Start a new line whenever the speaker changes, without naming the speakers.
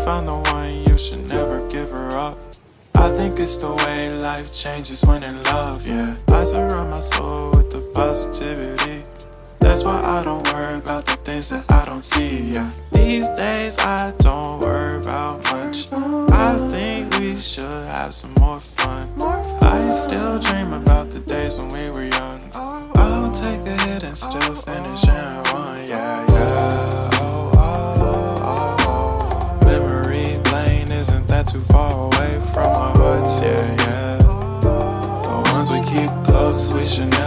found the one, you should never give her up. I think it's the way life changes when in love, yeah. I surround my soul with the positivity. That's why I don't worry about the things that I don't see, yeah. These days I don't worry about much. I think we should have some more fun. I still dream about the days when we were young. I'll take a hit and still finish in one, yeah, yeah. Oh, oh, oh, oh. Memory lane isn't that too far away from our hearts, yeah, yeah. The ones we keep close, we should never